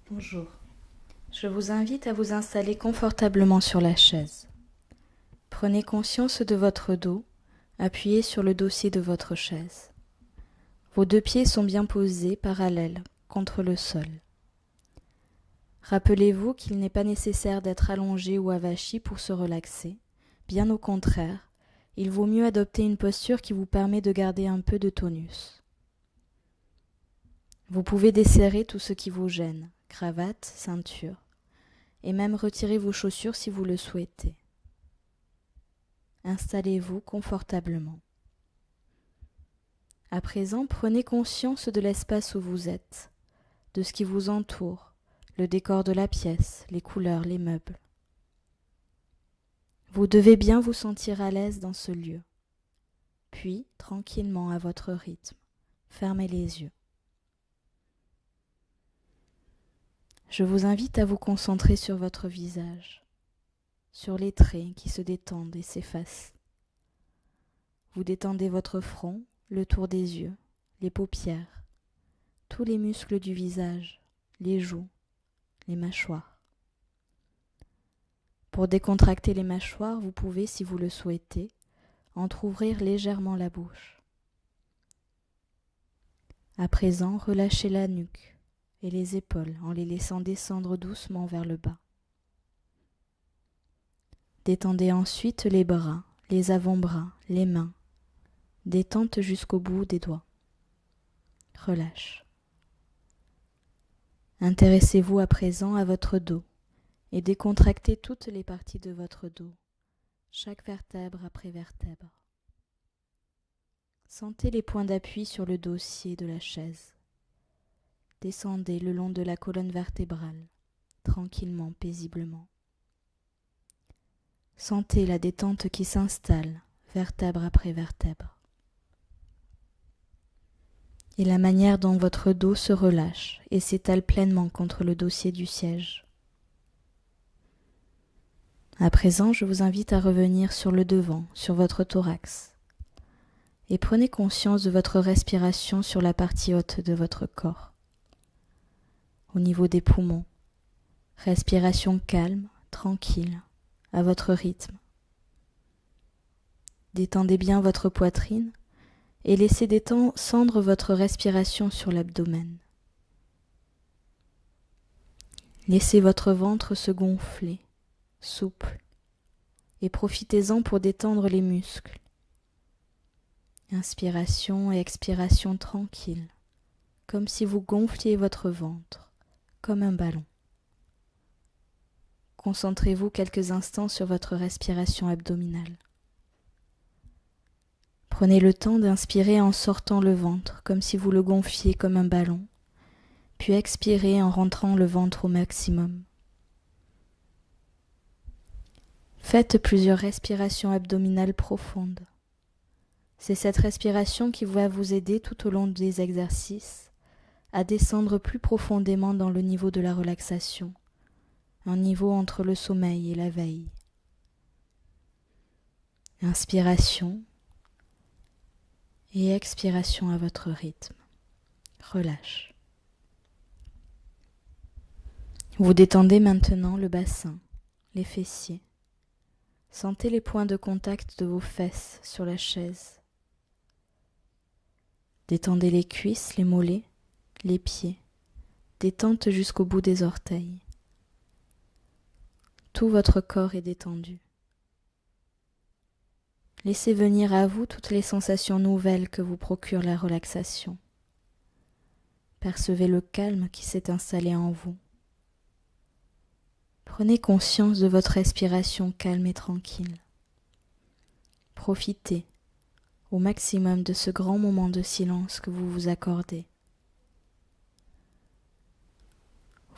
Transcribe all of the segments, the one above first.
Bonjour. Je vous invite à vous installer confortablement sur la chaise. Prenez conscience de votre dos, appuyez sur le dossier de votre chaise. Vos deux pieds sont bien posés, parallèles, contre le sol. Rappelez-vous qu'il n'est pas nécessaire d'être allongé ou avachi pour se relaxer. Bien au contraire, il vaut mieux adopter une posture qui vous permet de garder un peu de tonus. Vous pouvez desserrer tout ce qui vous gêne, cravate, ceinture, et même retirer vos chaussures si vous le souhaitez. Installez-vous confortablement. À présent, prenez conscience de l'espace où vous êtes, de ce qui vous entoure, le décor de la pièce, les couleurs, les meubles. Vous devez bien vous sentir à l'aise dans ce lieu. Puis, tranquillement à votre rythme, fermez les yeux. Je vous invite à vous concentrer sur votre visage, sur les traits qui se détendent et s'effacent. Vous détendez votre front, le tour des yeux, les paupières, tous les muscles du visage, les joues, les mâchoires. Pour décontracter les mâchoires, vous pouvez, si vous le souhaitez, entrouvrir légèrement la bouche. À présent, relâchez la nuque et les épaules en les laissant descendre doucement vers le bas. Détendez ensuite les bras, les avant-bras, les mains. Détente jusqu'au bout des doigts. Relâche. Intéressez-vous à présent à votre dos et décontractez toutes les parties de votre dos, chaque vertèbre après vertèbre. Sentez les points d'appui sur le dossier de la chaise. Descendez le long de la colonne vertébrale, tranquillement, paisiblement. Sentez la détente qui s'installe, vertèbre après vertèbre. Et la manière dont votre dos se relâche et s'étale pleinement contre le dossier du siège. À présent, je vous invite à revenir sur le devant, sur votre thorax, et prenez conscience de votre respiration sur la partie haute de votre corps. Au niveau des poumons, respiration calme, tranquille, à votre rythme. Détendez bien votre poitrine et laissez descendre votre respiration sur l'abdomen. Laissez votre ventre se gonfler, souple, et profitez-en pour détendre les muscles. Inspiration et expiration tranquille, comme si vous gonfliez votre ventre, comme un ballon. Concentrez-vous quelques instants sur votre respiration abdominale. Prenez le temps d'inspirer en sortant le ventre, comme si vous le gonfliez comme un ballon, puis expirez en rentrant le ventre au maximum. Faites plusieurs respirations abdominales profondes. C'est cette respiration qui va vous aider tout au long des exercices à descendre plus profondément dans le niveau de la relaxation, un niveau entre le sommeil et la veille. Inspiration et expiration à votre rythme. Relâche. Vous détendez maintenant le bassin, les fessiers. Sentez les points de contact de vos fesses sur la chaise. Détendez les cuisses, les mollets, les pieds. Détente jusqu'au bout des orteils. Tout votre corps est détendu. Laissez venir à vous toutes les sensations nouvelles que vous procure la relaxation. Percevez le calme qui s'est installé en vous. Prenez conscience de votre respiration calme et tranquille. Profitez au maximum de ce grand moment de silence que vous vous accordez.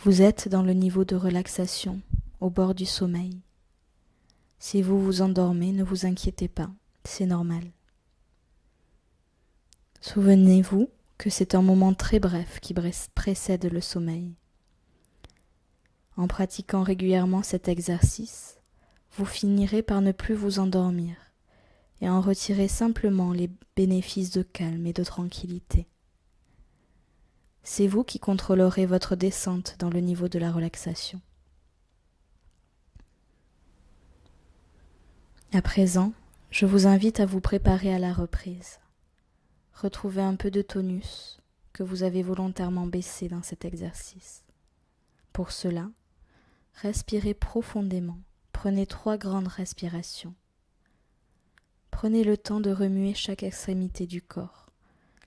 Vous êtes dans le niveau de relaxation, au bord du sommeil. Si vous vous endormez, ne vous inquiétez pas, c'est normal. Souvenez-vous que c'est un moment très bref qui précède le sommeil. En pratiquant régulièrement cet exercice, vous finirez par ne plus vous endormir et en retirer simplement les bénéfices de calme et de tranquillité. C'est vous qui contrôlerez votre descente dans le niveau de la relaxation. À présent, je vous invite à vous préparer à la reprise. Retrouvez un peu de tonus que vous avez volontairement baissé dans cet exercice. Pour cela, respirez profondément. Prenez 3 grandes respirations. Prenez le temps de remuer chaque extrémité du corps,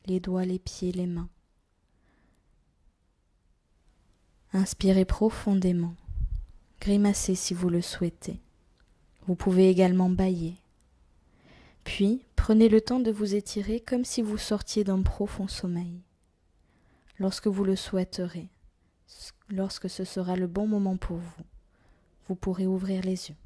les doigts, les pieds, les mains. Inspirez profondément. Grimacez si vous le souhaitez. Vous pouvez également bâiller. Puis, prenez le temps de vous étirer comme si vous sortiez d'un profond sommeil. Lorsque vous le souhaiterez, lorsque ce sera le bon moment pour vous, vous pourrez ouvrir les yeux.